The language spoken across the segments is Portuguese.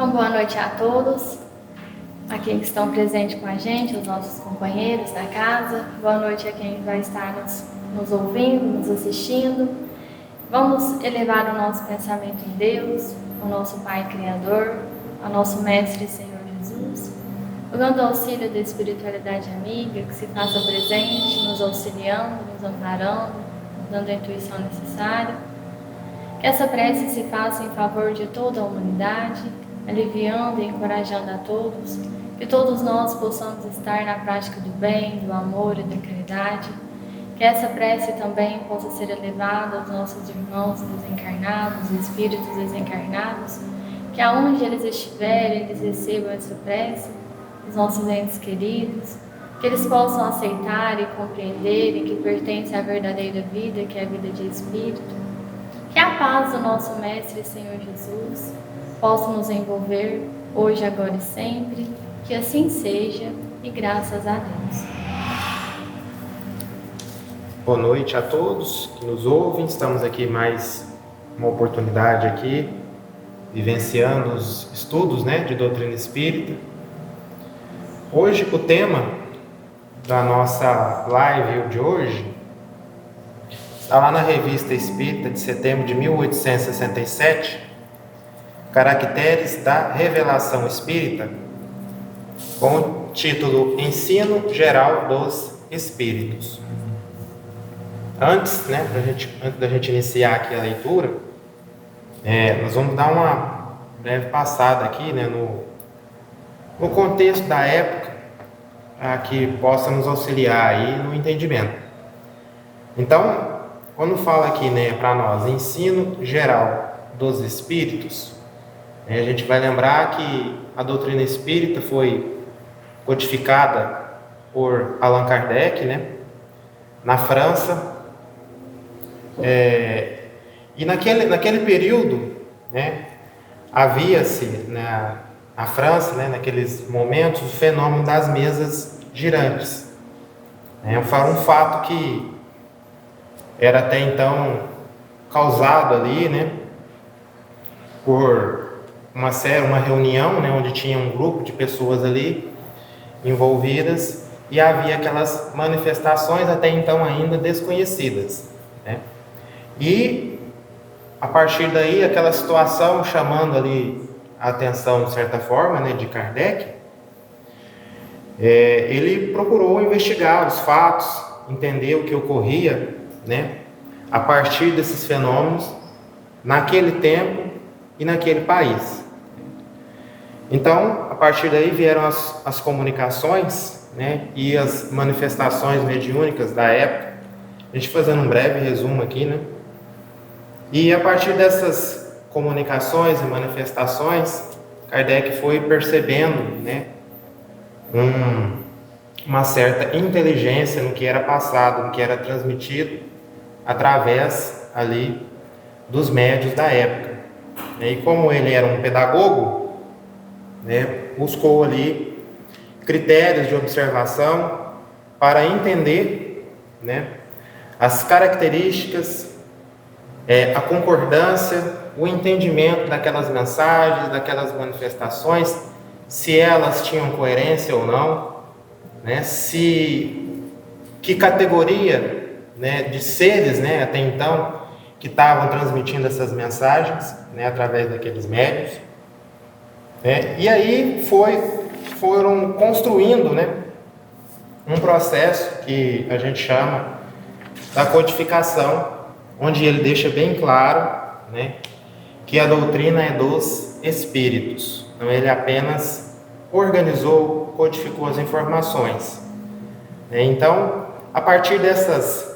Então, boa noite a todos, aqui que estão presentes com a gente, os nossos companheiros da casa. Boa noite a quem vai estar nos ouvindo, nos assistindo. Vamos elevar o nosso pensamento em Deus, o nosso Pai Criador, ao nosso Mestre e Senhor Jesus, rogando o auxílio da espiritualidade amiga, que se faça presente, nos auxiliando, nos amparando, nos dando a intuição necessária. Que essa prece se faça em favor de toda a humanidade, aliviando e encorajando a todos, que todos nós possamos estar na prática do bem, do amor e da caridade, que essa prece também possa ser elevada aos nossos irmãos desencarnados, espíritos desencarnados, que aonde eles estiverem, eles recebam essa prece, os nossos entes queridos, que eles possam aceitar e compreender e que pertence à verdadeira vida, que é a vida de espírito, que a paz do nosso Mestre e Senhor Jesus possa nos envolver hoje, agora e sempre, que assim seja e graças a Deus. Boa noite a todos que nos ouvem. Estamos aqui mais uma oportunidade aqui, vivenciando os estudos, de doutrina espírita. Hoje o tema da nossa live de hoje está lá na Revista Espírita de setembro de 1867, Caracteres da Revelação Espírita, com o título Ensino Geral dos Espíritos. Antes da gente iniciar aqui a leitura, nós vamos dar uma breve passada aqui, no contexto da época, para que possa nos auxiliar aí no entendimento. Então, quando fala aqui, para nós, ensino geral dos espíritos, a gente vai lembrar que a doutrina espírita foi codificada por Allan Kardec, na França, e naquele período, havia-se na França, naqueles momentos, o fenômeno das mesas girantes. Um fato que era até então causado ali, por uma reunião, onde tinha um grupo de pessoas ali envolvidas e havia aquelas manifestações até então ainda desconhecidas, E a partir daí aquela situação chamando ali a atenção de certa forma, de Kardec, ele procurou investigar os fatos, entender o que ocorria, a partir desses fenômenos naquele tempo e naquele país. Então, a partir daí vieram as comunicações, e as manifestações mediúnicas da época. A gente fazendo um breve resumo aqui, E a partir dessas comunicações e manifestações, Kardec foi percebendo, uma certa inteligência no que era passado, no que era transmitido através ali dos médiuns da época. E como ele era um pedagogo, buscou ali critérios de observação para entender, as características, a concordância, o entendimento daquelas mensagens, daquelas manifestações, se elas tinham coerência ou não, que categoria, de seres, até então, que estavam transmitindo essas mensagens, através daqueles médiuns. E aí foram construindo, um processo que a gente chama da codificação, onde ele deixa bem claro, que a doutrina é dos espíritos. Então ele apenas organizou, codificou as informações. Então, a partir dessas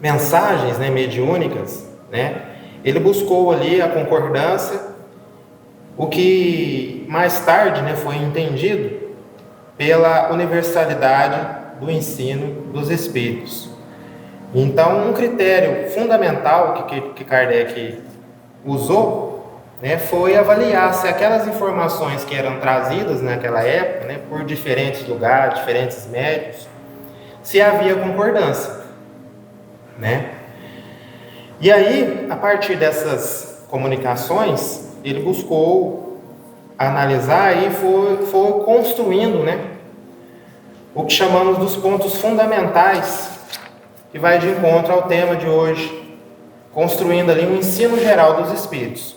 mensagens, mediúnicas, ele buscou ali a concordância, o que mais tarde, foi entendido pela universalidade do ensino dos espíritos. Então, um critério fundamental que Kardec usou, foi avaliar se aquelas informações que eram trazidas naquela época, por diferentes lugares, diferentes médiuns, se havia concordância, E aí, a partir dessas comunicações, ele buscou analisar e foi construindo, né, o que chamamos dos pontos fundamentais, que vai de encontro ao tema de hoje, construindo ali um ensino geral dos Espíritos.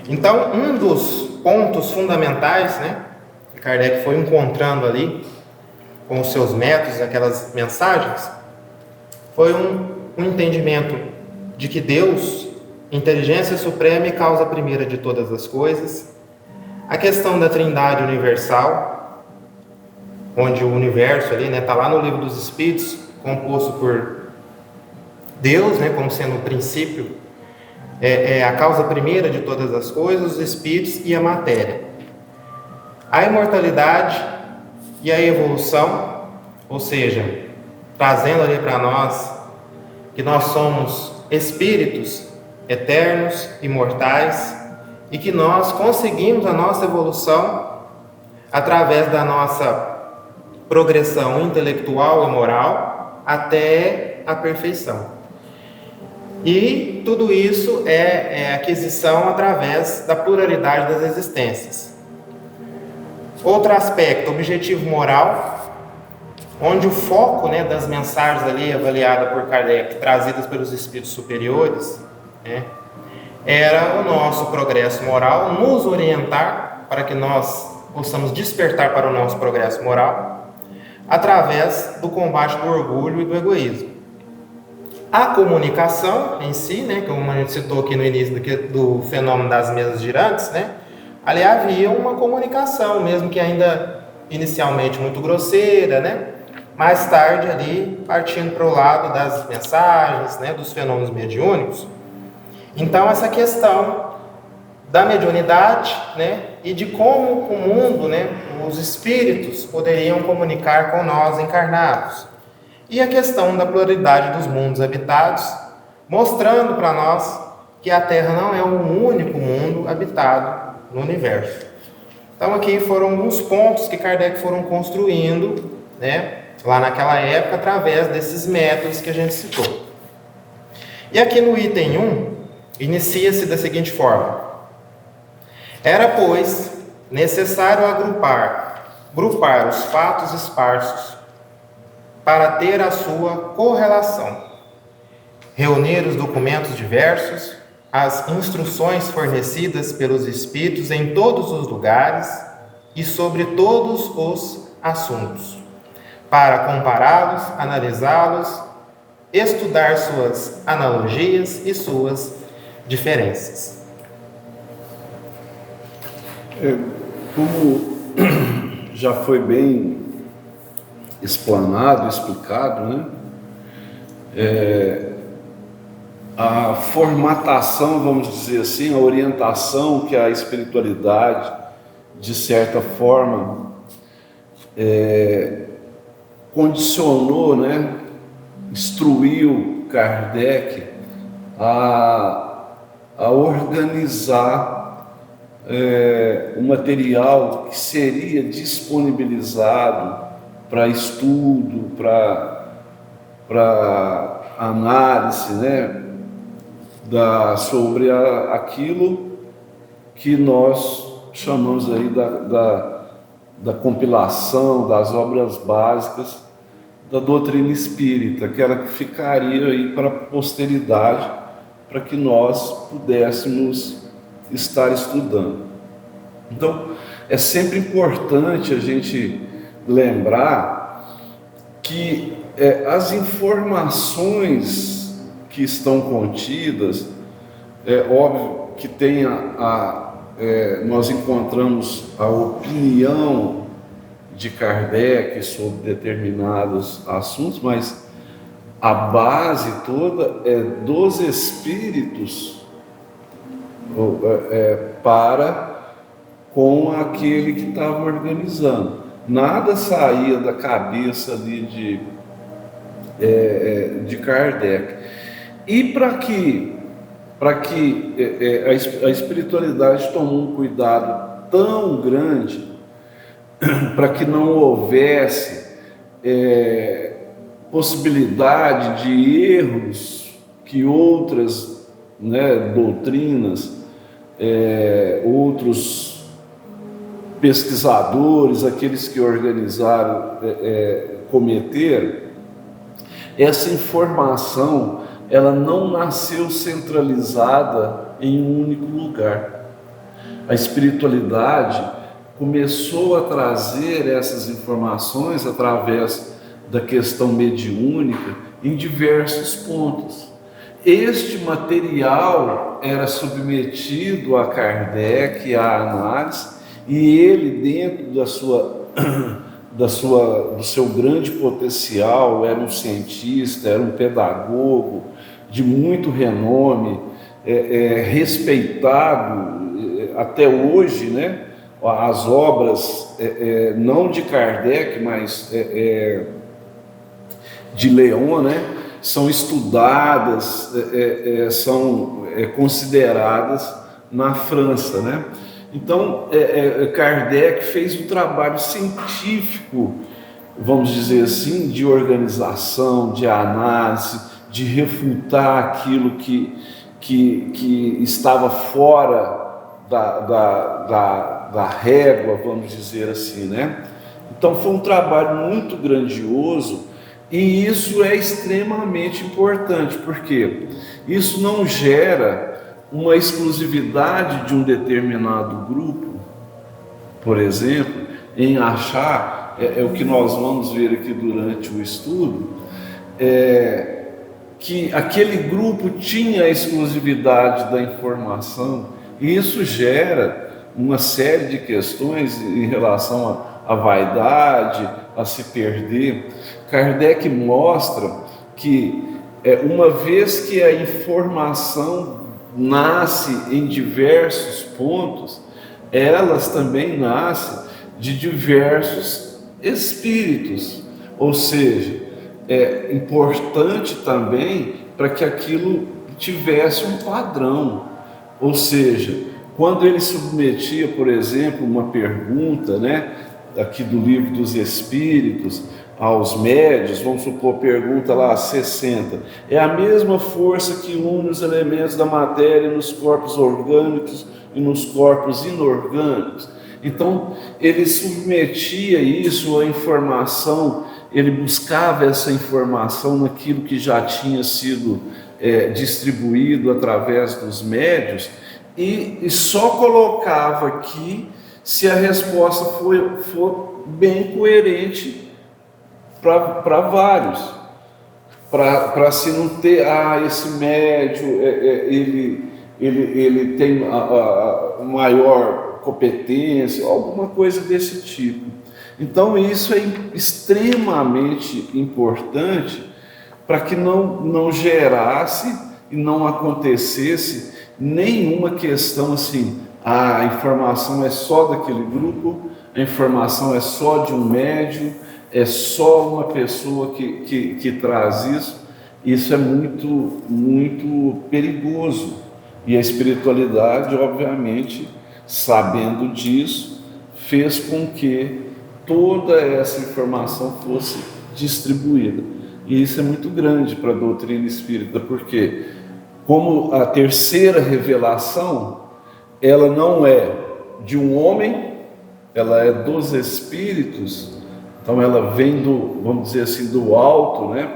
Então, um dos pontos fundamentais, né, que Kardec foi encontrando ali, com os seus métodos, aquelas mensagens, foi um entendimento de que Deus, inteligência suprema e causa primeira de todas as coisas, a questão da Trindade universal, onde o universo ali, né, está lá no Livro dos Espíritos, composto por Deus, né, como sendo o princípio, a causa primeira de todas as coisas, os espíritos e a matéria. A imortalidade e a evolução, ou seja, trazendo ali para nós que nós somos espíritos eternos, imortais, e que nós conseguimos a nossa evolução através da nossa progressão intelectual e moral até a perfeição. E tudo isso é aquisição através da pluralidade das existências. Outro aspecto, objetivo moral, onde o foco, né, das mensagens ali avaliadas por Kardec, trazidas pelos espíritos superiores, né, era o nosso progresso moral, nos orientar para que nós possamos despertar para o nosso progresso moral através do combate do orgulho e do egoísmo. A comunicação em si, né, como a gente citou aqui no início do fenômeno das mesas girantes, né, ali havia uma comunicação, mesmo que ainda inicialmente muito grosseira, né, mais tarde ali partindo para o lado das mensagens, né, dos fenômenos mediúnicos. Então essa questão da mediunidade, né, e de como o mundo, né, os espíritos poderiam comunicar com nós encarnados. E a questão da pluralidade dos mundos habitados, mostrando para nós que a Terra não é o único mundo habitado no universo. Então aqui foram alguns pontos que Kardec foram construindo, né, lá naquela época, através desses métodos que a gente citou. E aqui no item 1, inicia-se da seguinte forma: era, pois, necessário grupar os fatos esparsos para ter a sua correlação, reunir os documentos diversos, as instruções fornecidas pelos Espíritos em todos os lugares e sobre todos os assuntos, para compará-los, analisá-los, estudar suas analogias e suas diferenças. Como já foi bem explanado, explicado, né? A formatação, vamos dizer assim, a orientação que a espiritualidade, de certa forma, condicionou, né? Instruiu Kardec a organizar o material que seria disponibilizado para estudo, para análise, né, sobre aquilo que nós chamamos aí da compilação das obras básicas da doutrina espírita, aquela que ficaria aí para a posteridade, para que nós pudéssemos estar estudando. Então, é sempre importante a gente lembrar que as informações que estão contidas, é óbvio que nós encontramos a opinião de Kardec sobre determinados assuntos, mas a base toda é dos espíritos para com aquele que estava organizando. Nada saía da cabeça ali de Kardec. E para que a espiritualidade tomou um cuidado tão grande para que não houvesse possibilidade de erros que outras, né, doutrinas outros pesquisadores, aqueles que organizaram, cometeram, essa informação ela não nasceu centralizada em um único lugar. A espiritualidade começou a trazer essas informações através da questão mediúnica em diversos pontos. Este material era submetido a Kardec, à análise, e ele, dentro do seu grande potencial, era um cientista, era um pedagogo de muito renome, respeitado até hoje, né? As obras, não de Kardec, mas de Leon, né? São estudadas, são consideradas na França, né? Então, Kardec fez um trabalho científico, vamos dizer assim, de organização, de análise, de refutar aquilo que estava fora da régua, vamos dizer assim, né? Então, foi um trabalho muito grandioso, e isso é extremamente importante, porque isso não gera uma exclusividade de um determinado grupo, por exemplo, em achar, o que nós vamos ver aqui durante o estudo, que aquele grupo tinha a exclusividade da informação, e isso gera uma série de questões em relação à vaidade, a se perder. Kardec mostra que, uma vez que a informação nasce em diversos pontos, elas também nascem de diversos espíritos, ou seja, é importante também para que aquilo tivesse um padrão, ou seja, quando ele submetia, por exemplo, uma pergunta, né, aqui do Livro dos Espíritos, aos médios, vamos supor, pergunta lá 60, é a mesma força que une os elementos da matéria nos corpos orgânicos e nos corpos inorgânicos? Então, ele submetia isso à informação, ele buscava essa informação naquilo que já tinha sido distribuído através dos médios, e só colocava aqui se a resposta for bem coerente para vários, para se não ter, esse médio, ele tem a maior competência, alguma coisa desse tipo. Então isso é extremamente importante para que não gerasse e não acontecesse nenhuma questão assim, a informação é só daquele grupo, a informação é só de um médium, é só uma pessoa que traz isso. Isso é muito, muito perigoso. E a espiritualidade, obviamente, sabendo disso, fez com que toda essa informação fosse distribuída. E isso é muito grande para a doutrina espírita, porque como a terceira revelação, ela não é de um homem, ela é dos espíritos. Então ela vem vamos dizer assim, do alto, né,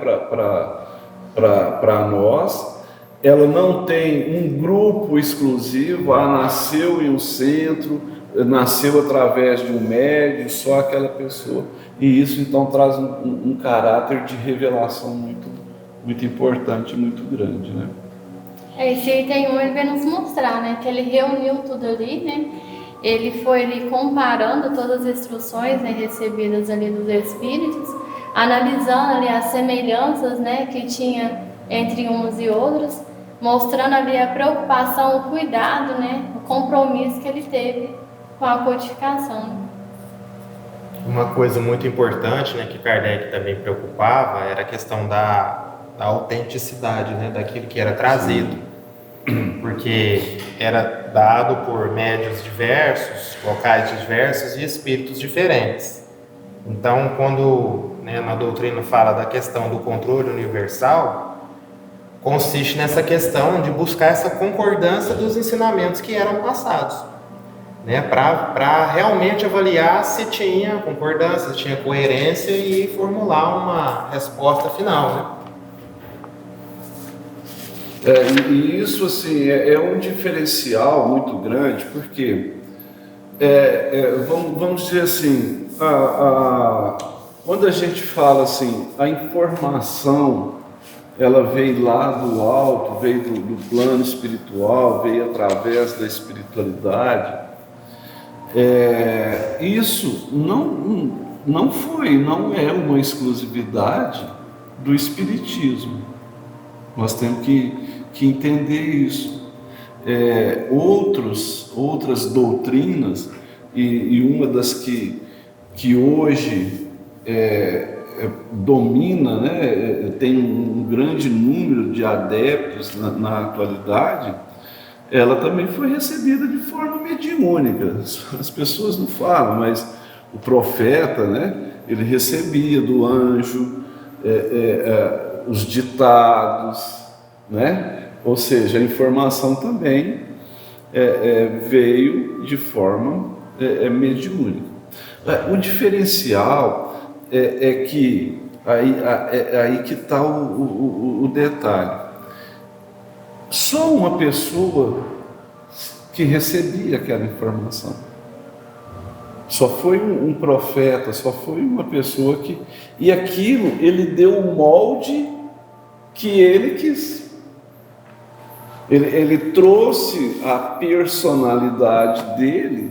para nós. Ela não tem um grupo exclusivo, nasceu em um centro, nasceu através de um médium, só aquela pessoa. E isso então traz um caráter de revelação muito, muito importante, muito grande, né? Esse item 1 ele vem nos mostrar, né, que ele reuniu tudo ali, né? Ele foi ali comparando todas as instruções, né, recebidas ali dos espíritos, analisando ali as semelhanças, né, que tinha entre uns e outros, mostrando ali a preocupação, o cuidado, né, o compromisso que ele teve com a codificação. Uma coisa muito importante, né, que Kardec também preocupava era a questão da autenticidade, né, daquilo que era trazido, porque era dado por médiuns diversos, locais diversos e espíritos diferentes. Então, quando, né, na doutrina fala da questão do controle universal, consiste nessa questão de buscar essa concordância dos ensinamentos que eram passados, né? Para realmente avaliar se tinha concordância, se tinha coerência e formular uma resposta final, né? E isso assim é um diferencial muito grande, porque vamos dizer assim, quando a gente fala assim, a informação ela veio lá do alto, veio do plano espiritual, veio através da espiritualidade. Isso não é uma exclusividade do espiritismo. Nós temos que entender isso. Outras doutrinas, e uma das que hoje domina, né, tem um grande número de adeptos na atualidade, ela também foi recebida de forma mediúnica. As pessoas não falam, mas o profeta, né, ele recebia do anjo os ditados, né? Ou seja, a informação também veio de forma mediúnica. O diferencial é que aí que está o detalhe. Só uma pessoa que recebia aquela informação. Só foi um profeta, só foi uma pessoa que... E aquilo, ele deu o molde que ele quis. Ele trouxe a personalidade dele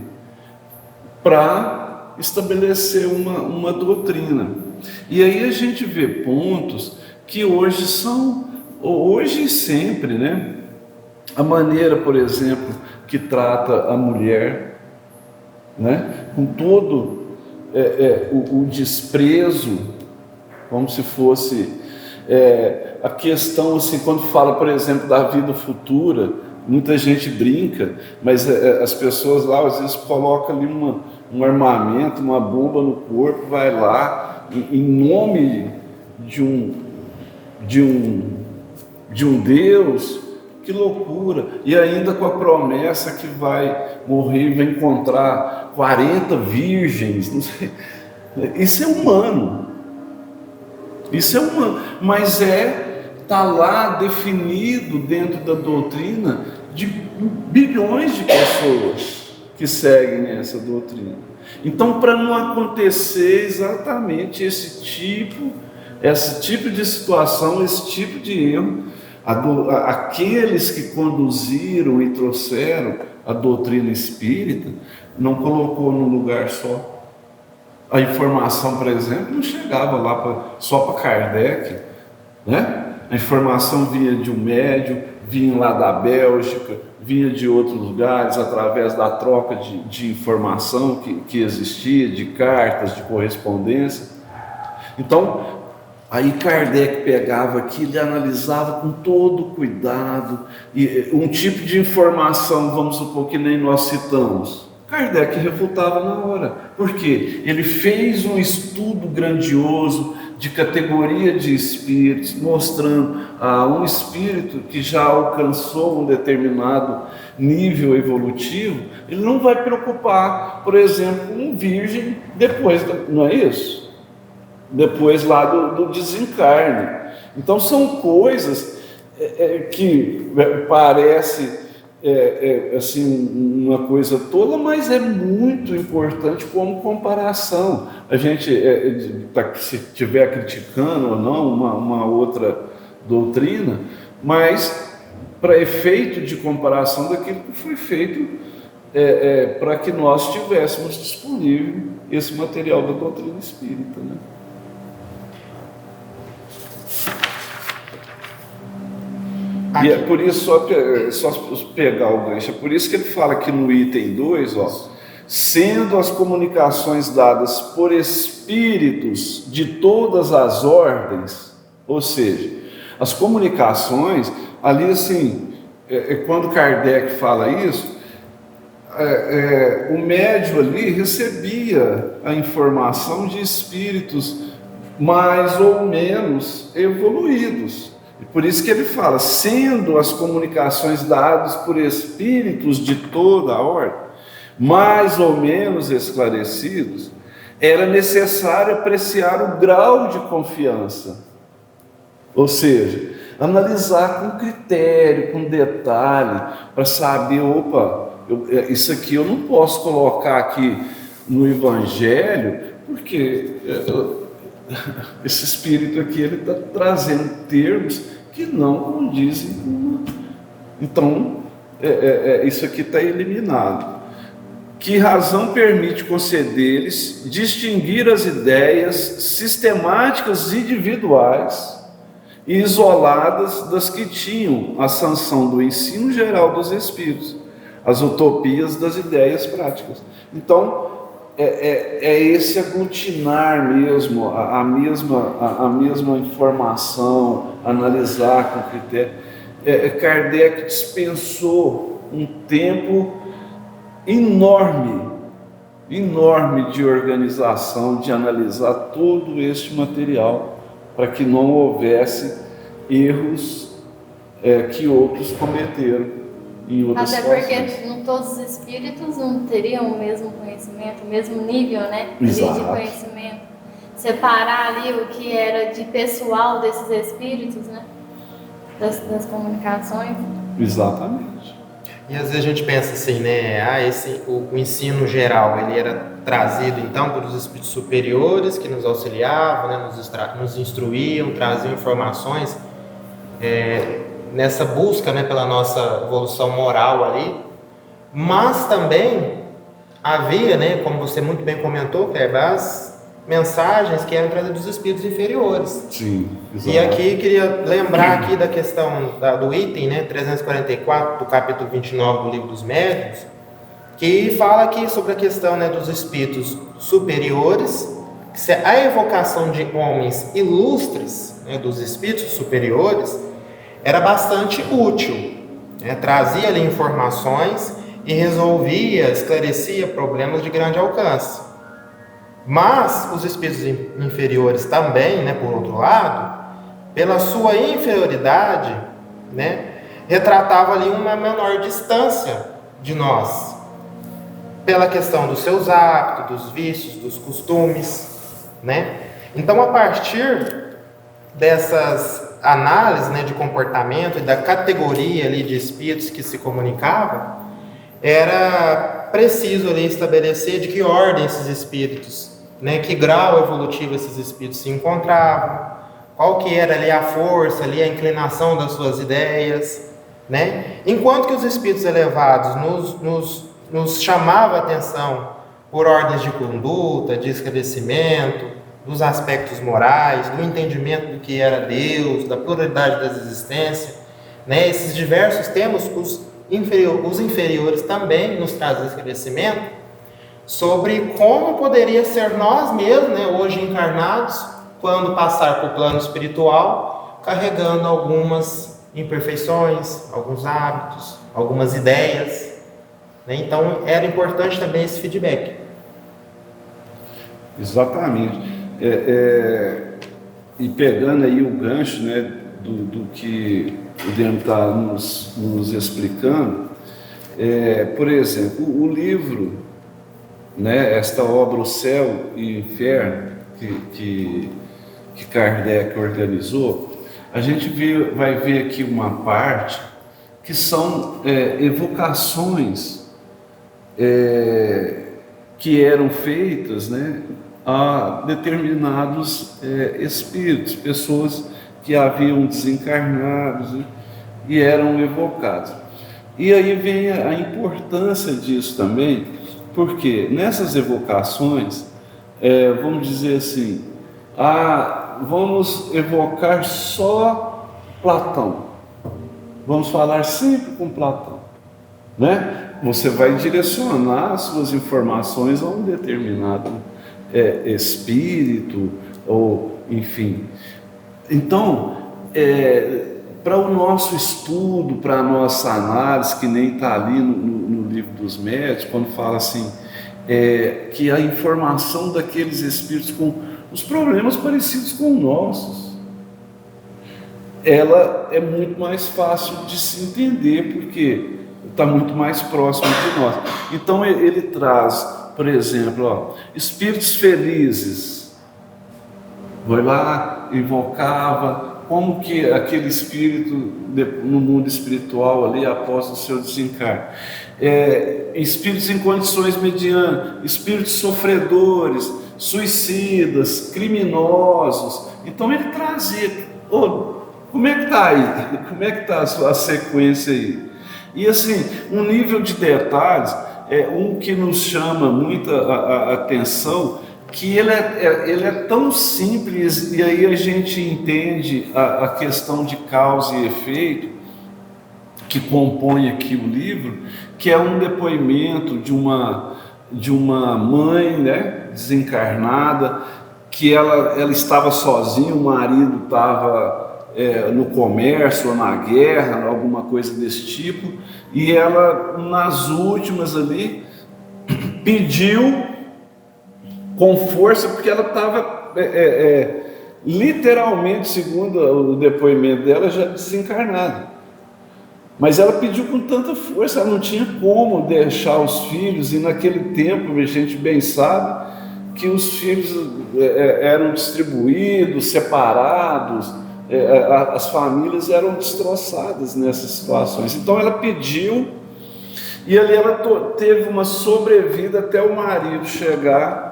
para estabelecer uma doutrina. E aí a gente vê pontos que hoje e sempre, né? A maneira, por exemplo, que trata a mulher, né? Com todo o desprezo, como se fosse a questão assim, quando fala, por exemplo, da vida futura, muita gente brinca, mas as pessoas lá às vezes colocam ali um armamento, uma bomba no corpo, vai lá em nome de um Deus. Que loucura! E ainda com a promessa que vai morrer e vai encontrar 40 virgens, não sei. Isso é humano. Mas está lá definido dentro da doutrina de bilhões de pessoas que seguem essa doutrina. Então, para não acontecer exatamente esse tipo de situação, esse tipo de erro, aqueles que conduziram e trouxeram a doutrina espírita não colocou num lugar só. A informação, por exemplo, não chegava lá só para Kardec, né? A informação vinha de um médium, vinha lá da Bélgica, vinha de outros lugares, através da troca de informação que existia, de cartas, de correspondência. Então, aí Kardec pegava aquilo e analisava com todo cuidado, e um tipo de informação, vamos supor que nem nós citamos, Kardec refutava na hora. Por quê? Ele fez um estudo grandioso de categoria de espíritos, mostrando um espírito que já alcançou um determinado nível evolutivo, ele não vai preocupar, por exemplo, com um virgem depois, não é isso? Depois lá do desencarne. Então são coisas que parece assim uma coisa tola, mas é muito importante como comparação. A gente se estiver criticando ou não uma outra doutrina, mas para efeito de comparação daquilo que foi feito para que nós tivéssemos disponível esse material da doutrina espírita, né? Aqui. E é por isso, só pegar o gancho, é por isso que ele fala aqui no item 2, sendo as comunicações dadas por espíritos de todas as ordens, ou seja, as comunicações, ali assim, quando Kardec fala isso, o médium ali recebia a informação de espíritos mais ou menos evoluídos. E por isso que ele fala, sendo as comunicações dadas por espíritos de toda a ordem, mais ou menos esclarecidos, era necessário apreciar o grau de confiança. Ou seja, analisar com critério, com detalhe, para saber, opa, isso aqui eu não posso colocar aqui no Evangelho, porque esse espírito aqui ele está trazendo termos que não condizem com... Então, isso aqui está eliminado. Que razão permite conceder-lhes distinguir as ideias sistemáticas individuais e isoladas das que tinham a sanção do ensino geral dos espíritos, as utopias das ideias práticas. Então, é esse aglutinar mesmo, a mesma informação, analisar com critério. Kardec dispensou um tempo enorme de organização, de analisar todo este material, para que não houvesse erros que outros cometeram em outras situações. Até porque todos os espíritos não teriam o mesmo conhecimento, o mesmo nível, né, de conhecimento. Separar ali o que era de pessoal desses espíritos, né, das comunicações. Exatamente. E às vezes a gente pensa assim, né? O ensino geral, ele era trazido então pelos espíritos superiores que nos auxiliavam, né, nos instruíam, traziam informações nessa busca, né, pela nossa evolução moral ali. Mas também havia, né, como você muito bem comentou, as mensagens que eram trazidas dos espíritos inferiores. Sim, exato. E aqui queria lembrar aqui da questão do item, né, 344 do capítulo 29 do Livro dos Médiuns, que fala aqui sobre a questão, né, dos espíritos superiores, que a evocação de homens ilustres, né, dos espíritos superiores era bastante útil, né, trazia ali informações e resolvia, esclarecia problemas de grande alcance. Mas os espíritos inferiores também, né, por outro lado, pela sua inferioridade, né, retratava ali uma menor distância de nós, pela questão dos seus hábitos, dos vícios, dos costumes, né? Então, a partir dessas análises, né, de comportamento e da categoria ali de espíritos que se comunicavam, era preciso ali estabelecer de que ordem esses espíritos, né, que grau evolutivo esses espíritos se encontravam, qual que era ali a força, ali a inclinação das suas ideias, né? Enquanto que os espíritos elevados nos chamavam a atenção por ordens de conduta, de esclarecimento, dos aspectos morais, do entendimento do que era Deus, da pluralidade das existências, né? Esses diversos temas, os inferiores também nos trazem esclarecimento sobre como poderia ser nós mesmos, né, hoje encarnados, quando passar para o plano espiritual, carregando algumas imperfeições, alguns hábitos, algumas ideias, né? Então era importante também esse feedback. Exatamente. E pegando aí o gancho, né, do que o Demo está nos explicando, por exemplo, o livro, né, esta obra O Céu e o Inferno, que Kardec organizou, a gente vai ver aqui uma parte que são evocações que eram feitas, né, a determinados espíritos, pessoas que haviam desencarnado, né, e eram evocados. E aí vem a importância disso também, porque nessas evocações, vamos dizer assim, vamos evocar só Platão, vamos falar sempre com Platão, né? Você vai direcionar as suas informações a um determinado espírito, ou enfim. Então, para o nosso estudo, para a nossa análise, que nem está ali no Livro dos Médiuns, quando fala assim, que a informação daqueles espíritos com os problemas parecidos com os nossos. ela é muito mais fácil de se entender, porque está muito mais próximo de nós. Então ele traz, por exemplo, espíritos felizes. Vai lá, invocava, como que aquele espírito no mundo espiritual ali, após o seu desencarne. Espíritos em condições medianas, espíritos sofredores, suicidas, criminosos. Então ele trazia, como é que está aí? Como é que está a sequência aí? E assim, um nível de detalhes, um que nos chama muita a atenção, que ele é tão simples, e aí a gente entende a questão de causa e efeito, que compõe aqui o livro, que é um depoimento de uma mãe, né, desencarnada, que ela estava sozinha, o marido estava no comércio ou na guerra, alguma coisa desse tipo, e ela, nas últimas ali, pediu com força, porque ela estava literalmente, segundo o depoimento dela, já desencarnada. Mas ela pediu com tanta força, ela não tinha como deixar os filhos, e naquele tempo, a gente bem sabe, que os filhos eram distribuídos, separados, as famílias eram destroçadas nessas situações. Então ela pediu, e ali ela teve uma sobrevida até o marido chegar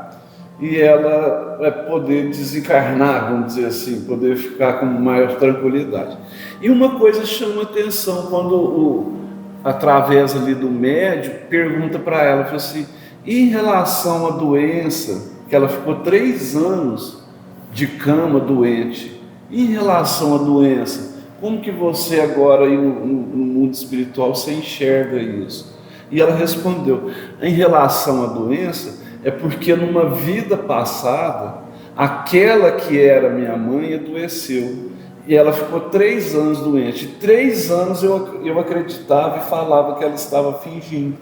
e ela poder desencarnar, vamos dizer assim, poder ficar com maior tranquilidade. E uma coisa chama atenção, quando através ali do médium, pergunta para ela, fala assim, em relação à doença, que ela ficou 3 anos de cama doente, em relação à doença, como que você agora aí no mundo espiritual você enxerga isso? E ela respondeu, em relação à doença, é porque numa vida passada, aquela que era minha mãe adoeceu, e ela ficou 3 anos doente. 3 anos eu acreditava e falava que ela estava fingindo.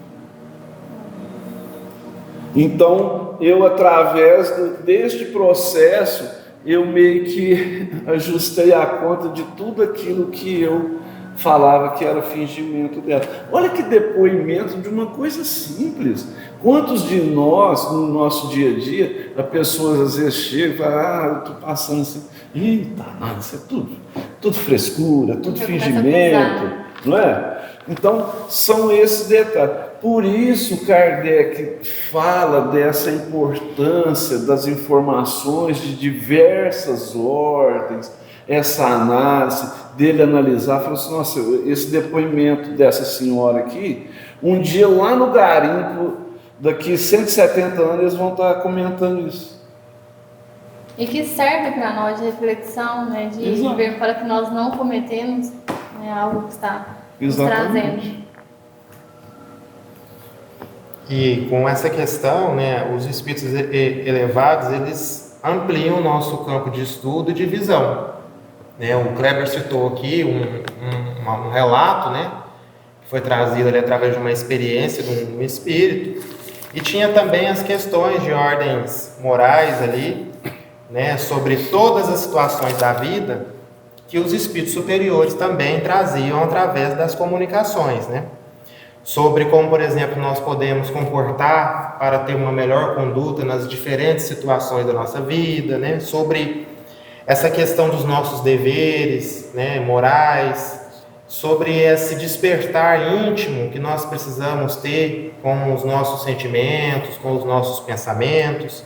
Então, eu através deste processo, eu meio que ajustei a conta de tudo aquilo que eu falava que era fingimento dela. Olha que depoimento de uma coisa simples. Quantos de nós, no nosso dia a dia, as pessoas às vezes chegam e falam, eu estou passando assim, eita, nada, isso é tudo frescura, tudo fingimento, não é? Então, são esses detalhes. Por isso Kardec fala dessa importância das informações de diversas ordens, essa análise, dele analisar, falou assim, nossa, esse depoimento dessa senhora aqui, um dia lá no garimpo, daqui 170 anos, eles vão estar comentando isso. E que serve para nós de reflexão, né, de ver para que nós não cometemos, né, algo que está nos trazendo. E com essa questão, né, os espíritos elevados, eles ampliam o nosso campo de estudo e de visão. Né, o Kleber citou aqui um relato, né, que foi trazido ali através de uma experiência de um espírito, e tinha também as questões de ordens morais ali, né, sobre todas as situações da vida, que os espíritos superiores também traziam através das comunicações, né? Sobre como, por exemplo, nós podemos comportar para ter uma melhor conduta nas diferentes situações da nossa vida, né? Sobre essa questão dos nossos deveres, né, morais, sobre esse despertar íntimo que nós precisamos ter com os nossos sentimentos, com os nossos pensamentos.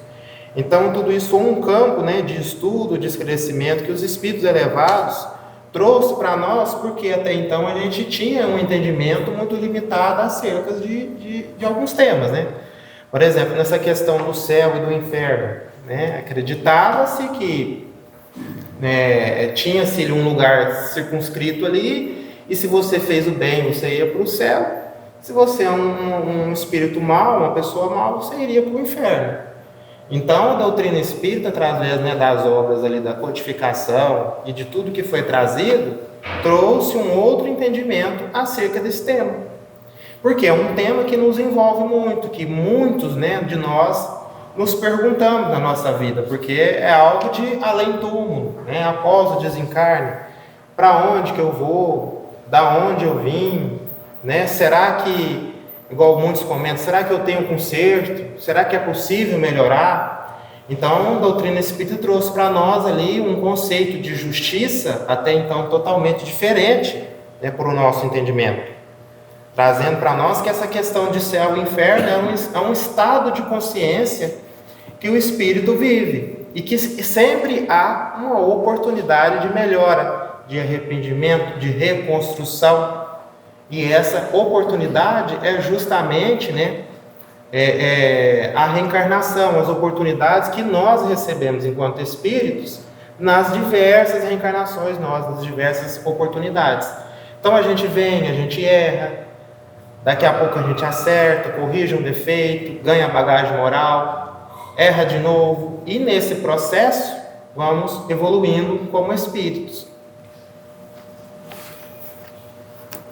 Então, tudo isso foi um campo, né, de estudo, de esclarecimento que os espíritos elevados trouxe para nós, porque até então a gente tinha um entendimento muito limitado acerca de alguns temas, né? Por exemplo, nessa questão do céu e do inferno, né? Acreditava-se que tinha-se um lugar circunscrito ali, e se você fez o bem, você ia para o céu. Se você é um espírito mau, uma pessoa mau, você iria para o inferno. Então, a doutrina espírita, através, né, das obras ali da codificação e de tudo que foi trazido, trouxe um outro entendimento acerca desse tema. Porque é um tema que nos envolve muito, que muitos, né, de nós nos perguntamos na nossa vida, porque é algo de além-túmulo, né, após o desencarne. para onde que eu vou, da onde eu vim, né? Será que, igual muitos comentam, será que eu tenho conserto? Será que é possível melhorar? Então, a doutrina espírita trouxe para nós ali um conceito de justiça, até então totalmente diferente, né, para o nosso entendimento. Trazendo para nós que essa questão de céu e inferno é um estado de consciência que o espírito vive e que sempre há uma oportunidade de melhora, de arrependimento, de reconstrução. E essa oportunidade é justamente, né, a reencarnação, as oportunidades que nós recebemos enquanto espíritos nas diversas reencarnações, nas diversas oportunidades. Então a gente vem, a gente erra, daqui a pouco a gente acerta, corrige um defeito, ganha bagagem moral, erra de novo, e nesse processo vamos evoluindo como espíritos.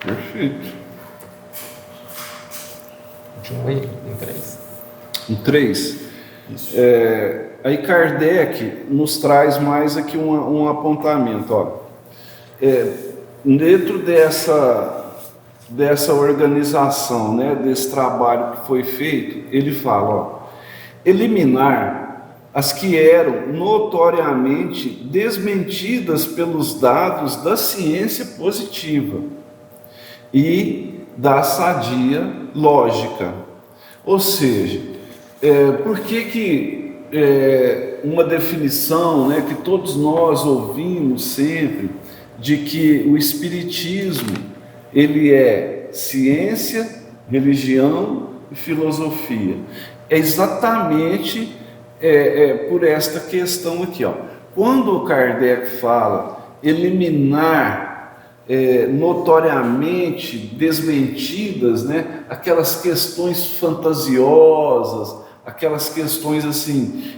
Perfeito. Continue em 3. Em 3. Aí Kardec nos traz mais aqui um apontamento. Ó. Dentro dessa organização, né, desse trabalho que foi feito, ele fala, ó, eliminar as que eram notoriamente desmentidas pelos dados da ciência positiva e da sadia lógica. Ou seja, por que uma definição, né, que todos nós ouvimos sempre, de que o espiritismo ele é ciência, religião e filosofia? É exatamente por esta questão aqui, ó. Quando o Kardec fala eliminar notoriamente desmentidas, né, aquelas questões fantasiosas, aquelas questões assim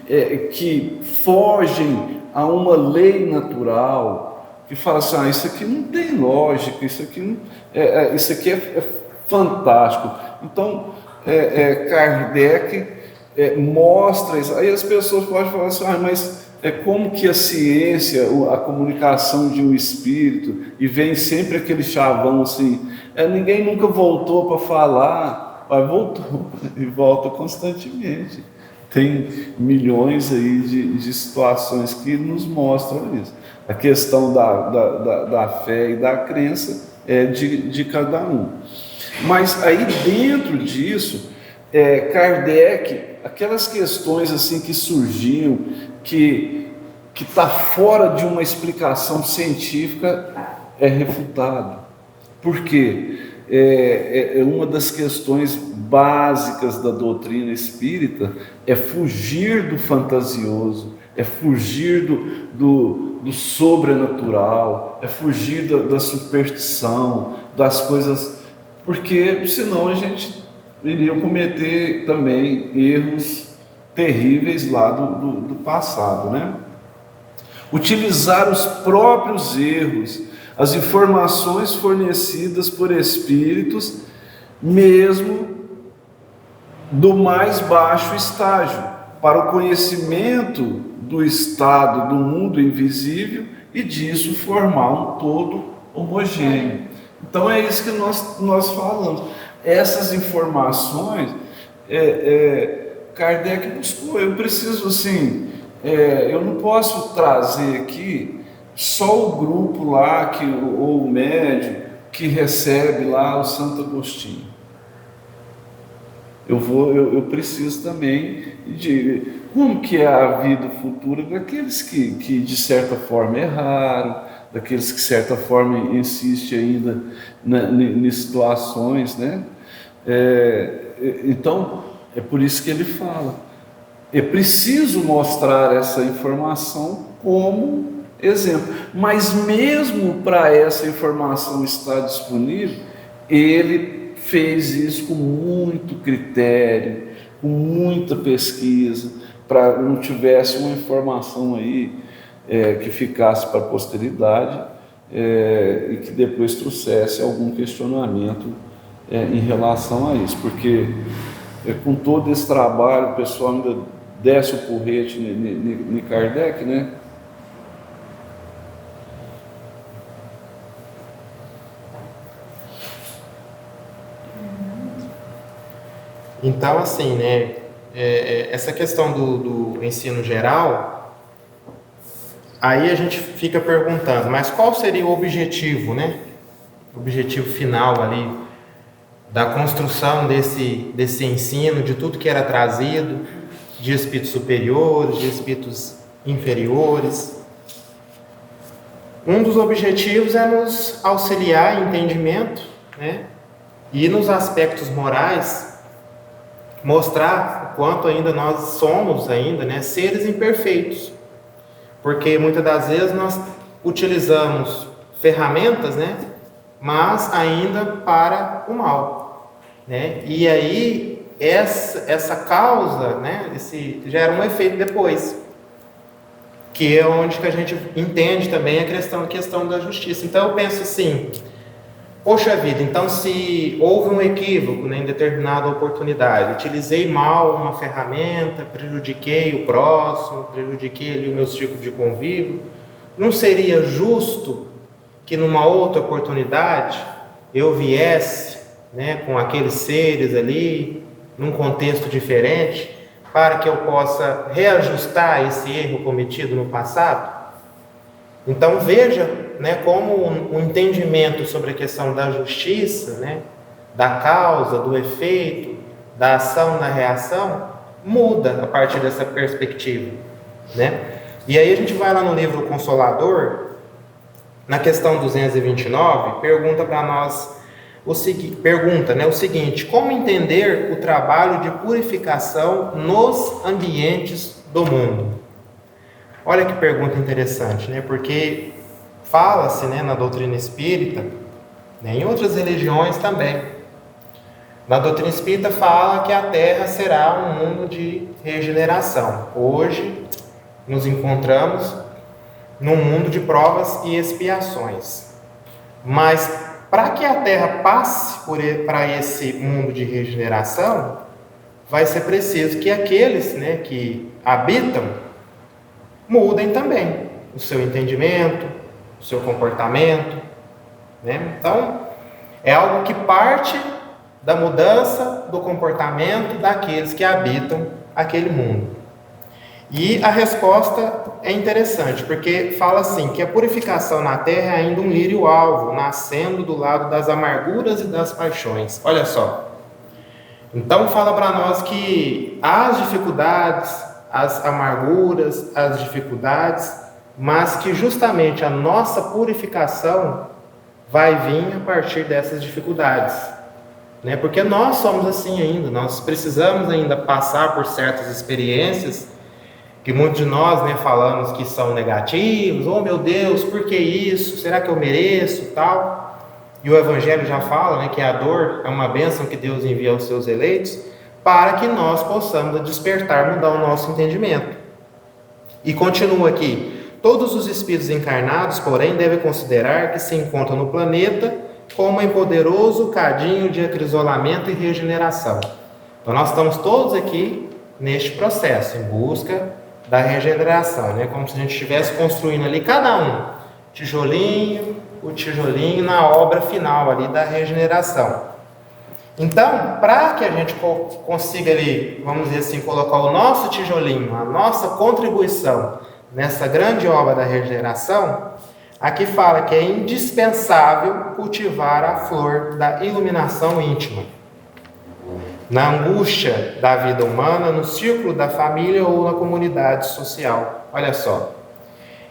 que fogem a uma lei natural, que fala assim, isso aqui não tem lógica, isso aqui é fantástico. Então, Kardec mostra isso. Aí as pessoas podem falar assim, mas como que a ciência, a comunicação de um espírito, e vem sempre aquele chavão assim, ninguém nunca voltou para falar, mas voltou, e volta constantemente. Tem milhões aí de situações que nos mostram isso. A questão da fé e da crença é de cada um. Mas aí dentro disso, Kardec, aquelas questões assim que surgiam, que está fora de uma explicação científica, é refutado. Por quê? Uma das questões básicas da doutrina espírita é fugir do fantasioso, é fugir do sobrenatural, é fugir da superstição, das coisas, porque senão a gente iria cometer também erros terríveis lá do passado, né? Utilizar os próprios erros, as informações fornecidas por espíritos, mesmo do mais baixo estágio, para o conhecimento do estado do mundo invisível e disso formar um todo homogêneo. Então é isso que nós falamos. Essas informações, Kardec buscou. Eu preciso assim, eu não posso trazer aqui só o grupo lá, ou o médium que recebe lá o Santo Agostinho. Eu preciso também de como que é a vida futura daqueles que de certa forma erraram, daqueles que de certa forma insistem ainda em situações, né? Então, é por isso que ele fala, é preciso mostrar essa informação como exemplo, mas mesmo para essa informação estar disponível, ele fez isso com muito critério, com muita pesquisa, para não tivesse uma informação aí que ficasse para a posteridade e que depois trouxesse algum questionamento em relação a isso, porque com todo esse trabalho o pessoal ainda desce o porrete em Kardec, né? Então, assim, né, essa questão do ensino geral, aí a gente fica perguntando, mas qual seria o objetivo, né? O objetivo final ali da construção desse ensino, de tudo que era trazido, de espíritos superiores, de espíritos inferiores. Um dos objetivos é nos auxiliar em entendimento, né? E nos aspectos morais, mostrar o quanto ainda nós somos ainda, né, seres imperfeitos. Porque muitas das vezes nós utilizamos ferramentas, né, mas ainda para o mal, né? E aí essa causa, né, gera um efeito depois, que é onde que a gente entende também a questão da justiça. Então eu penso assim, poxa vida, então se houve um equívoco, né, em determinada oportunidade, utilizei mal uma ferramenta, prejudiquei o próximo, prejudiquei ali o meu ciclo de convívio, não seria justo que numa outra oportunidade eu viesse, né, com aqueles seres ali, num contexto diferente, para que eu possa reajustar esse erro cometido no passado? Então veja, né, como o entendimento sobre a questão da justiça, né, da causa, do efeito, da ação, da reação, muda a partir dessa perspectiva, né? E aí a gente vai lá no livro Consolador, na questão 229, pergunta para nós o seguinte: como entender o trabalho de purificação nos ambientes do mundo? Olha que pergunta interessante, né? Porque fala-se, né, na doutrina espírita, né, em outras religiões também. Na doutrina espírita fala que a Terra será um mundo de regeneração. Hoje nos encontramos num mundo de provas e expiações. Mas para que a Terra passe para esse mundo de regeneração, vai ser preciso que aqueles, né, que habitam mudem também o seu entendimento, o seu comportamento, né? Então, é algo que parte da mudança do comportamento daqueles que habitam aquele mundo. E a resposta é interessante, porque fala assim, que a purificação na terra é ainda um lírio-alvo, nascendo do lado das amarguras e das paixões. Olha só. Então fala para nós que as dificuldades, as amarguras, as dificuldades, mas que justamente a nossa purificação vai vir a partir dessas dificuldades, né? Porque nós somos assim ainda, nós precisamos ainda passar por certas experiências que muitos de nós, né, falamos que são negativos. Oh meu Deus, por que isso? Será que eu mereço? Tal. E o Evangelho já fala, né, que a dor é uma bênção que Deus envia aos seus eleitos, para que nós possamos despertar, mudar o nosso entendimento. E continua aqui: todos os espíritos encarnados, porém, devem considerar que se encontram no planeta como em poderoso cadinho de acrisolamento e regeneração. Então nós estamos todos aqui neste processo, em busca da regeneração, né? Como se a gente estivesse construindo ali, cada um, o tijolinho na obra final ali da regeneração. Então, para que a gente consiga ali, vamos dizer assim, colocar o nosso tijolinho, a nossa contribuição nessa grande obra da regeneração, aqui fala que é indispensável cultivar a flor da iluminação íntima, na angústia da vida humana, no círculo da família ou na comunidade social. Olha só.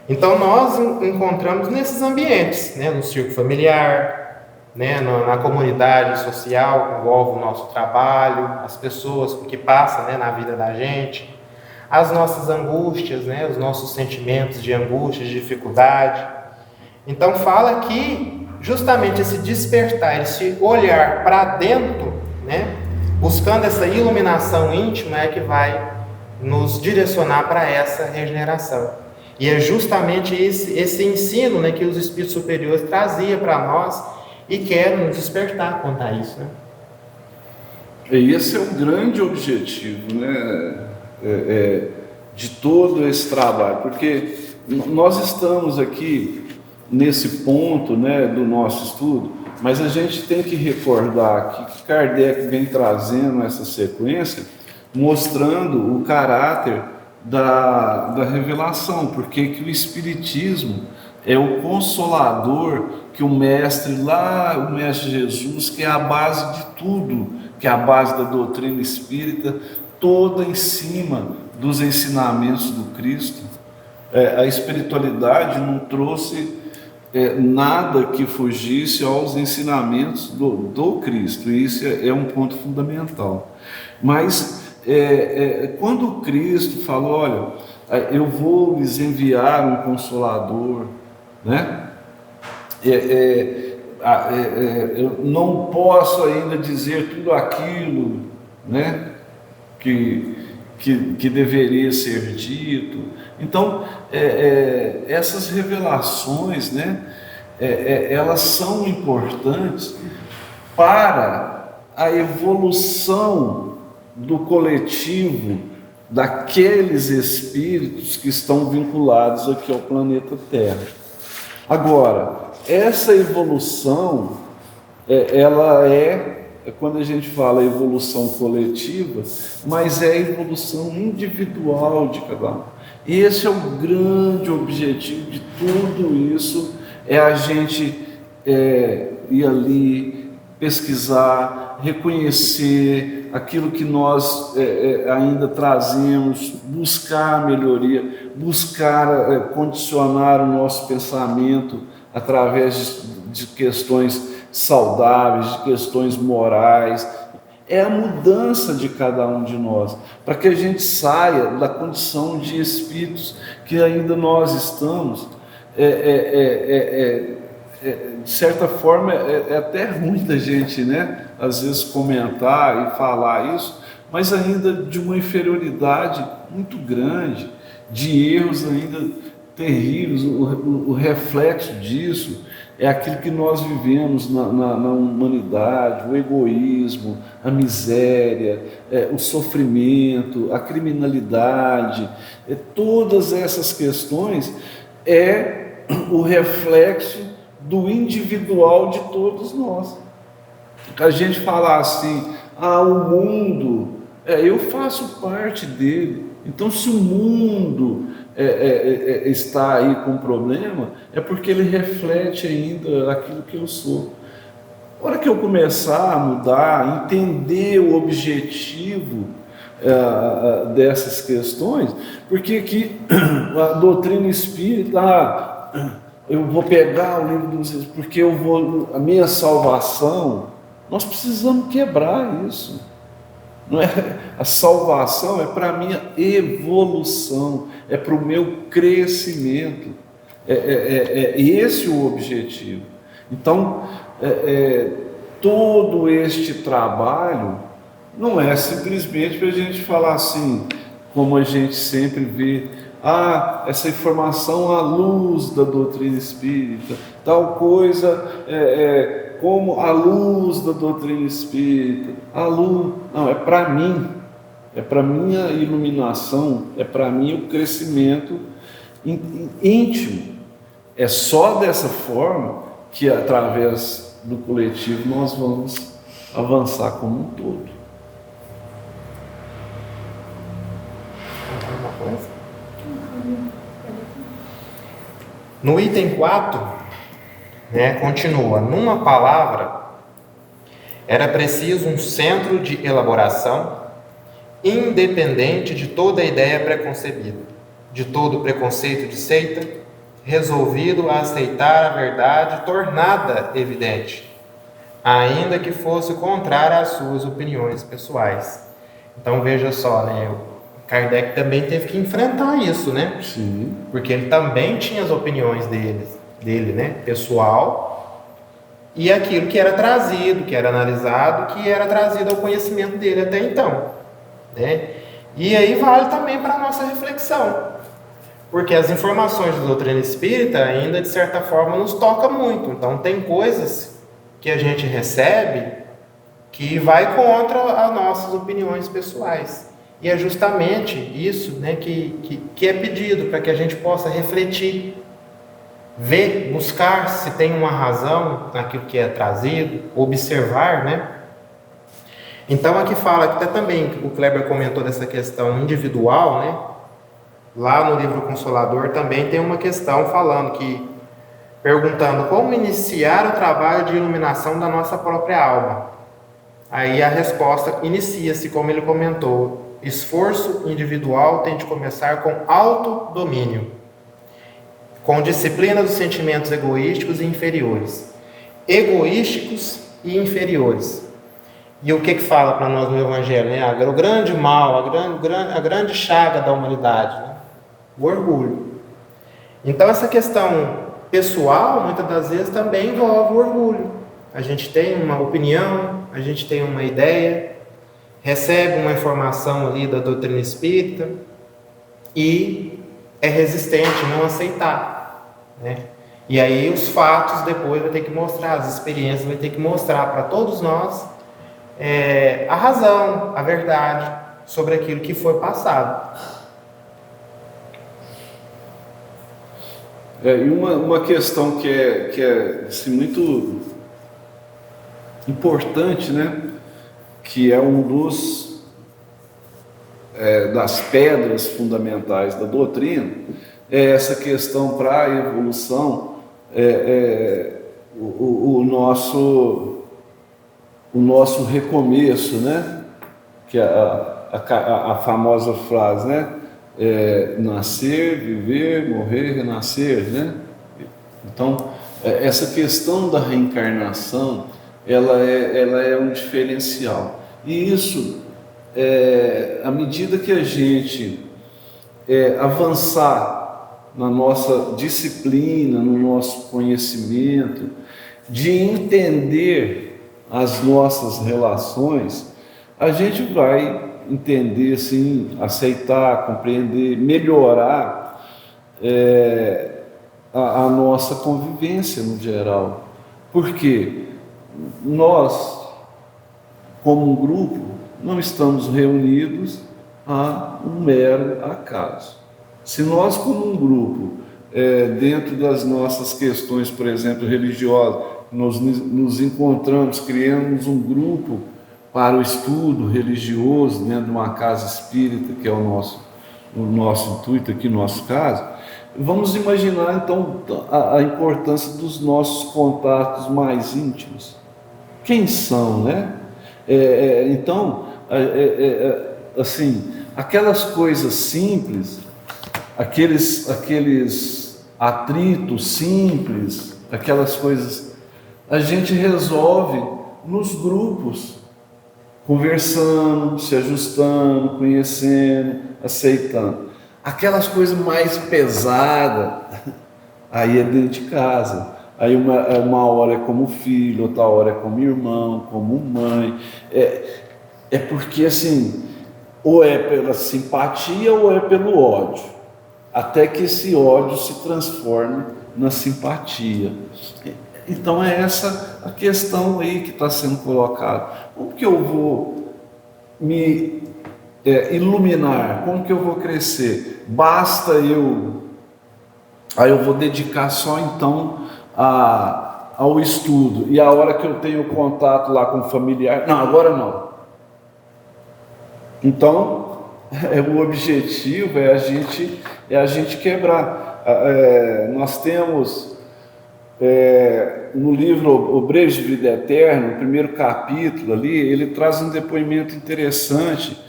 Então nós encontramos nesses ambientes, né, no círculo familiar, né, na comunidade social que envolve o nosso trabalho, as pessoas que passam, né, na vida da gente, as nossas angústias, né, os nossos sentimentos de angústia, de dificuldade. Então fala que justamente esse despertar, esse olhar para dentro, né, buscando essa iluminação íntima, é que vai nos direcionar para essa regeneração. E é justamente esse ensino, né, que os espíritos superiores traziam para nós e querem nos despertar quanto a isso, né? E esse é um grande objetivo, né, de todo esse trabalho, porque nós estamos aqui nesse ponto, né, do nosso estudo, Mas a gente tem que recordar aqui que Kardec vem trazendo essa sequência, mostrando o caráter da revelação, porque que o Espiritismo é o consolador que o Mestre Jesus, que é a base de tudo, que é a base da doutrina espírita, toda em cima dos ensinamentos do Cristo. A espiritualidade não trouxe nada que fugisse aos ensinamentos do Cristo, e isso é um ponto fundamental. Mas quando Cristo falou, olha, eu vou lhes enviar um consolador, né? Eu não posso ainda dizer tudo aquilo, né, que deveria ser dito. Então, essas revelações, né, elas são importantes para a evolução do coletivo, daqueles espíritos que estão vinculados aqui ao planeta Terra. Agora, essa evolução, ela quando a gente fala evolução coletiva, mas é a evolução individual de cada um. Esse é o grande objetivo de tudo isso, é a gente ir ali, pesquisar, reconhecer aquilo que nós ainda trazemos, buscar melhoria, buscar condicionar o nosso pensamento através de questões saudáveis, de questões morais. É a mudança de cada um de nós, para que a gente saia da condição de espíritos que ainda nós estamos. De certa forma, é até ruim da gente, né, às vezes comentar e falar isso, mas ainda de uma inferioridade muito grande, de erros ainda terríveis. O reflexo disso é aquilo que nós vivemos na humanidade, o egoísmo, a miséria, o sofrimento, a criminalidade. Todas essas questões o reflexo do individual de todos nós. A gente falar assim, o mundo, eu faço parte dele. Então, se o mundo está aí com problema, é porque ele reflete ainda aquilo que eu sou. A hora que eu começar a mudar, entender o objetivo dessas questões, porque aqui a doutrina espírita, eu vou pegar o livro dos Espíritos, porque a minha salvação, nós precisamos quebrar isso. Não é? A salvação é para a minha evolução, é para o meu crescimento. Esse o objetivo. Então, todo este trabalho não é simplesmente para a gente falar assim, como a gente sempre vê, essa informação à luz da doutrina espírita, tal coisa como a luz da doutrina espírita, não, é para mim, é para minha iluminação, é para mim o crescimento íntimo. É só dessa forma que, através do coletivo, nós vamos avançar como um todo. Alguma coisa? No item 4, continua: numa palavra, era preciso um centro de elaboração independente de toda ideia preconcebida, de todo preconceito de seita, resolvido a aceitar a verdade tornada evidente, ainda que fosse contrária às suas opiniões pessoais. Então veja só, Kardec também teve que enfrentar isso, né? Sim. Porque ele também tinha as opiniões dele, né? Pessoal, e aquilo que era trazido, que era analisado, que era trazido ao conhecimento dele até então, né? E aí vale também para a nossa reflexão, porque as informações da doutrina espírita ainda, de certa forma, nos tocam muito. Então tem coisas que a gente recebe que vai contra as nossas opiniões pessoais. E é justamente isso, né, que é pedido para que a gente possa refletir, ver, buscar se tem uma razão naquilo que é trazido, observar, né? Então aqui fala que até também o Kleber comentou dessa questão individual, né? Lá no livro Consolador também tem uma questão falando que, perguntando como iniciar o trabalho de iluminação da nossa própria alma. Aí a resposta inicia-se, como ele comentou, esforço individual tem de começar com autodomínio, com disciplina dos sentimentos egoísticos e inferiores. Egoísticos e inferiores. E o que fala para nós no Evangelho? Né? O grande mal, a grande chaga da humanidade, né? O orgulho. Então essa questão pessoal, muitas das vezes, também envolve o orgulho. A gente tem uma opinião, a gente tem uma ideia, recebe uma informação ali da doutrina espírita e é resistente, não aceitar, né? E aí os fatos depois vai ter que mostrar, as experiências vai ter que mostrar para todos nós a razão, a verdade sobre aquilo que foi passado. E uma questão que é assim, muito importante, né? Que é um dos das pedras fundamentais da doutrina, é essa questão para a evolução, o nosso recomeço, né? Que é a famosa frase, né? Nascer, viver, morrer, renascer, né? Então, essa questão da reencarnação, ela é um diferencial. E isso, à medida que a gente avançar na nossa disciplina, no nosso conhecimento, de entender as nossas relações, a gente vai entender, assim, aceitar, compreender, melhorar a nossa convivência no geral. Porque nós, como um grupo, não estamos reunidos a um mero acaso. Se nós, como um grupo, dentro das nossas questões, por exemplo, religiosas, nos encontramos, criamos um grupo para o estudo religioso dentro de uma casa espírita, que é o nosso intuito aqui, no nosso caso, vamos imaginar então a importância dos nossos contatos mais íntimos. Quem são, né? Então, assim, aquelas coisas simples, aqueles atritos simples, aquelas coisas, a gente resolve nos grupos, conversando, se ajustando, conhecendo, aceitando. Aquelas coisas mais pesadas, aí é dentro de casa. Aí uma hora é como filho, outra hora é como irmão, como mãe. É porque, assim, ou é pela simpatia ou é pelo ódio. Até que esse ódio se transforme na simpatia. Então é essa a questão aí que está sendo colocada. Como que eu vou me iluminar? Como que eu vou crescer? Basta aí eu vou dedicar só então ao estudo, e a hora que eu tenho contato lá com o familiar, não, agora não. Então, o objetivo é a gente quebrar. Nós temos no livro O Brejo de Vida Eterna, no primeiro capítulo ali, ele traz um depoimento interessante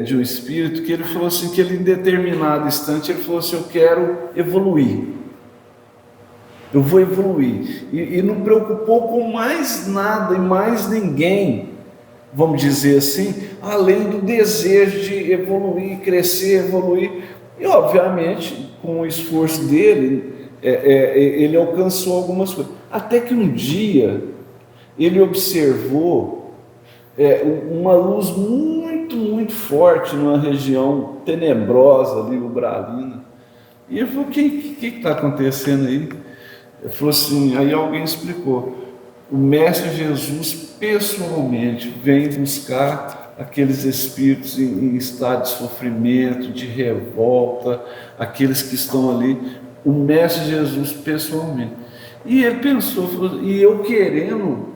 de um espírito, que ele falou assim, que ele em determinado instante ele falou assim, eu quero evoluir, eu vou evoluir, e não preocupou com mais nada e mais ninguém, vamos dizer assim, além do desejo de evoluir, crescer, evoluir, e obviamente com o esforço dele, ele alcançou algumas coisas, até que um dia ele observou uma luz muito forte numa região tenebrosa ali, Ubralina, e ele falou, o que está acontecendo aí? Ele falou assim, aí alguém explicou, o Mestre Jesus pessoalmente vem buscar aqueles espíritos em estado de sofrimento, de revolta, aqueles que estão ali, o Mestre Jesus pessoalmente. E ele pensou, e eu querendo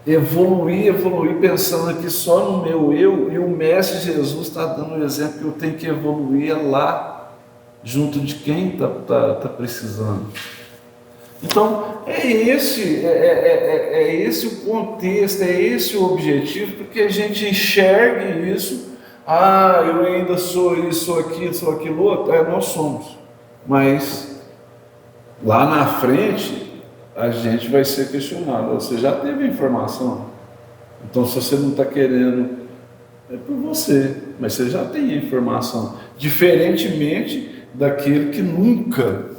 evoluir, pensando aqui só no meu eu, e o Mestre Jesus está dando o exemplo que eu tenho que evoluir lá, junto de quem está precisando. Então, é esse o contexto, é esse o objetivo, porque a gente enxergue isso. Eu ainda sou isso, sou aquilo, sou aquilo outro. Nós somos. Mas lá na frente, a gente vai ser questionado. Você já teve a informação. Então, se você não está querendo, é por você. Mas você já tem a informação. Diferentemente daquele que nunca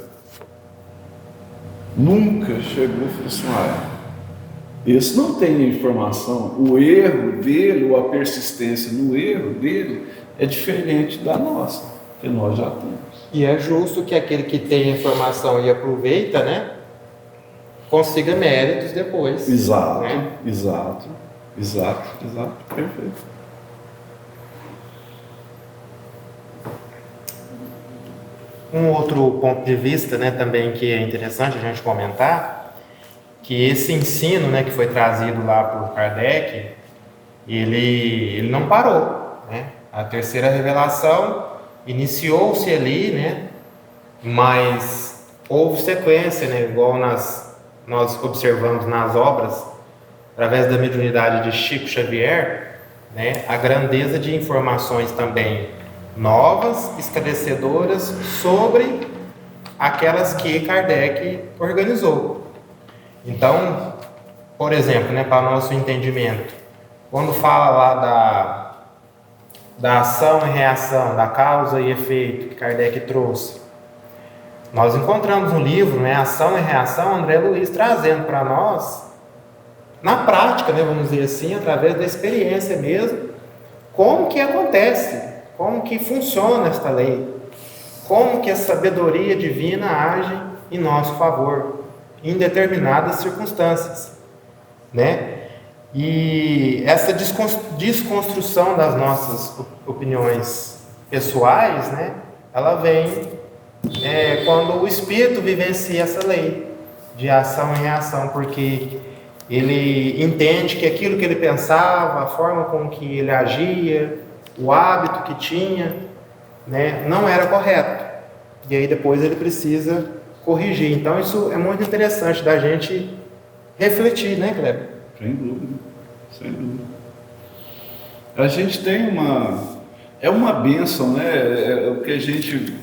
chegou e falou assim: esse não tem a informação. O erro dele, ou a persistência no erro dele, é diferente da nossa, que nós já temos. E é justo que aquele que tem a informação e aproveita, né, consiga méritos depois. Exato, né? exato, perfeito. Um outro ponto de vista, né, também que é interessante a gente comentar, que esse ensino, né, que foi trazido lá por Kardec, ele não parou, né? A terceira revelação iniciou-se ali, né, mas houve sequência, né, igual nós observamos nas obras, através da mediunidade de Chico Xavier, né, a grandeza de informações também novas, esclarecedoras sobre aquelas que Kardec organizou. Então, por exemplo, né, para nosso entendimento, quando fala lá da ação e reação, da causa e efeito que Kardec trouxe, nós encontramos no livro, né, Ação e Reação, André Luiz trazendo para nós, na prática, né, vamos dizer assim, através da experiência mesmo, como que acontece, como que funciona esta lei, como que a sabedoria divina age em nosso favor, em determinadas circunstâncias, né? E essa desconstrução das nossas opiniões pessoais, né, ela vem quando o espírito vivencia essa lei de ação e reação, porque ele entende que aquilo que ele pensava, a forma com que ele agia, o hábito que tinha, né, não era correto. E aí depois ele precisa corrigir. Então isso é muito interessante da gente refletir, né, Kleber? Sem dúvida, sem dúvida. A gente tem uma bênção, né? O que a gente...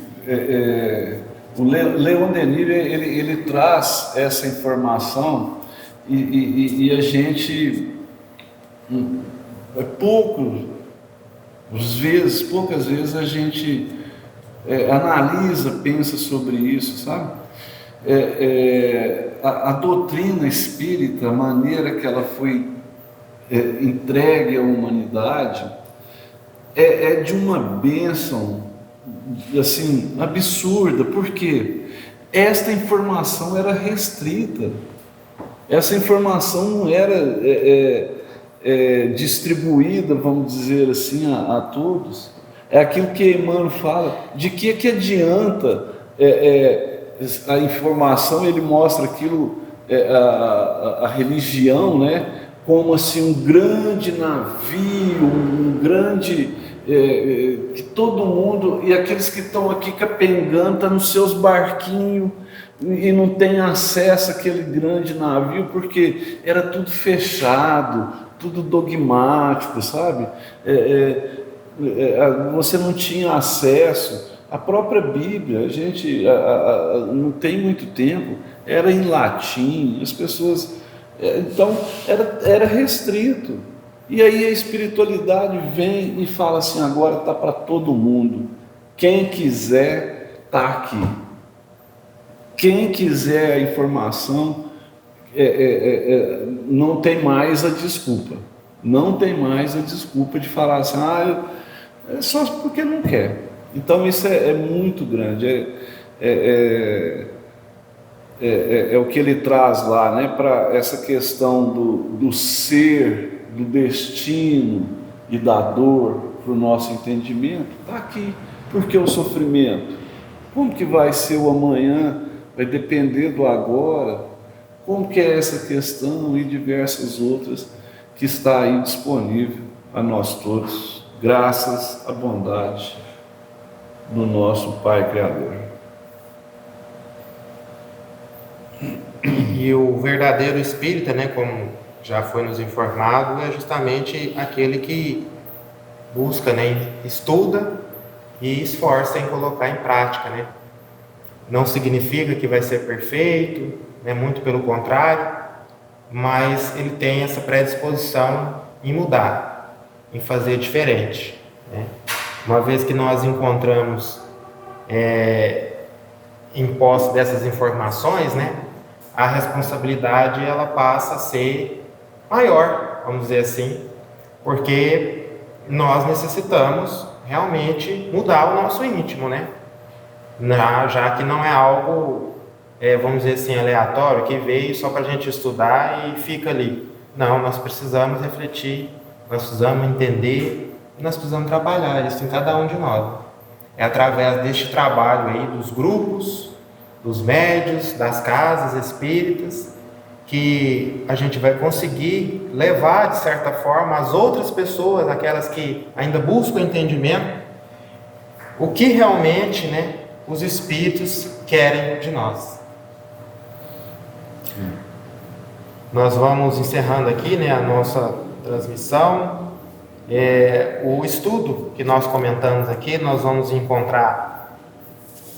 o Leon Denis, ele traz essa informação e a gente... poucas vezes a gente analisa, pensa sobre isso, sabe? A doutrina espírita, a maneira que ela foi entregue à humanidade, é de uma bênção assim, absurda, porque esta informação era restrita, essa informação não era distribuída, vamos dizer assim, a todos. É aquilo que Emmanuel fala, de que adianta a informação, ele mostra aquilo, a religião, né, como assim um grande navio, um grande, que todo mundo, e aqueles que estão aqui capengando, estão nos seus barquinhos, e não tem acesso àquele grande navio, porque era tudo fechado, tudo dogmático, sabe? Você não tinha acesso. A própria Bíblia, a gente não tem muito tempo, era em latim, as pessoas... Então, era restrito. E aí a espiritualidade vem e fala assim, agora está para todo mundo. Quem quiser, está aqui. Quem quiser a informação, não tem mais a desculpa. Não tem mais a desculpa de falar assim, é só porque não quer. Então isso é muito grande. É o que ele traz lá, né, para essa questão do ser, do destino e da dor para o nosso entendimento. Está aqui. Por que o sofrimento? Como que vai ser o amanhã? Vai depender do agora. Como que é essa questão e diversas outras que está aí disponível a nós todos, graças à bondade do nosso Pai Criador. E o verdadeiro espírita, né, como já foi nos informado, é justamente aquele que busca, né, estuda e esforça em colocar em prática, né? Não significa que vai ser perfeito, né, muito pelo contrário, mas ele tem essa predisposição em mudar, em fazer diferente, né? Uma vez que nós encontramos em posse dessas informações, né, a responsabilidade ela passa a ser maior, vamos dizer assim, porque nós necessitamos realmente mudar o nosso íntimo, né? Já que não é algo, vamos dizer assim, aleatório, que veio só para a gente estudar e fica ali. Não, nós precisamos refletir, nós precisamos entender, nós precisamos trabalhar isso em cada um de nós. É através deste trabalho aí dos grupos, dos médios, das casas espíritas, que a gente vai conseguir levar, de certa forma, as outras pessoas, aquelas que ainda buscam entendimento, o que realmente, né, os espíritos querem de nós. Nós vamos encerrando aqui, né, a nossa transmissão. O estudo que nós comentamos aqui, nós vamos encontrar,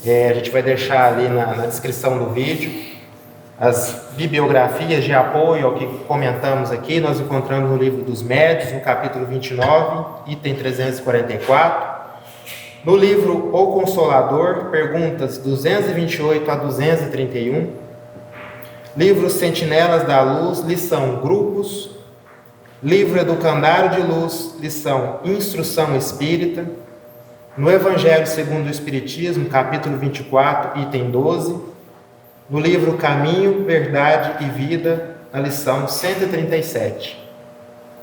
a gente vai deixar ali na descrição do vídeo, as bibliografias de apoio ao que comentamos aqui. Nós encontramos no Livro dos Médios, no capítulo 29, item 344. No livro O Consolador, perguntas 228 a 231. Livro Sentinelas da Luz, lição Grupos. Livro Educandário de Luz, lição Instrução Espírita. No Evangelho segundo o Espiritismo, capítulo 24, item 12. No livro Caminho, Verdade e Vida, a lição 137.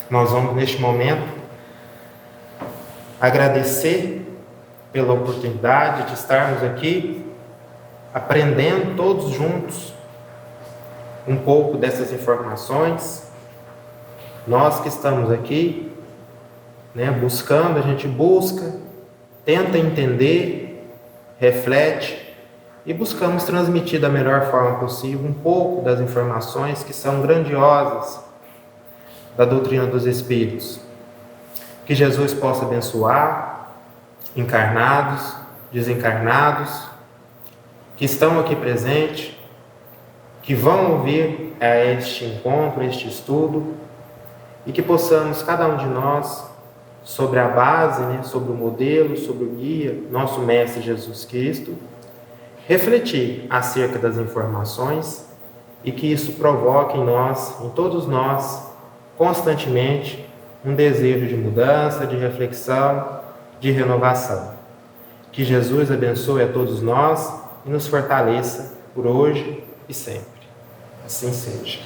Nós vamos, neste momento, agradecer pela oportunidade de estarmos aqui, aprendendo todos juntos um pouco dessas informações. Nós que estamos aqui, né, buscando, a gente busca, tenta entender, reflete, e buscamos transmitir da melhor forma possível um pouco das informações que são grandiosas da doutrina dos Espíritos. Que Jesus possa abençoar encarnados, desencarnados, que estão aqui presentes, que vão ouvir a este encontro, este estudo, e que possamos, cada um de nós, sobre a base, né, sobre o modelo, sobre o guia, nosso Mestre Jesus Cristo, refletir acerca das informações e que isso provoque em nós, em todos nós, constantemente, um desejo de mudança, de reflexão, de renovação. Que Jesus abençoe a todos nós e nos fortaleça por hoje e sempre. Assim seja.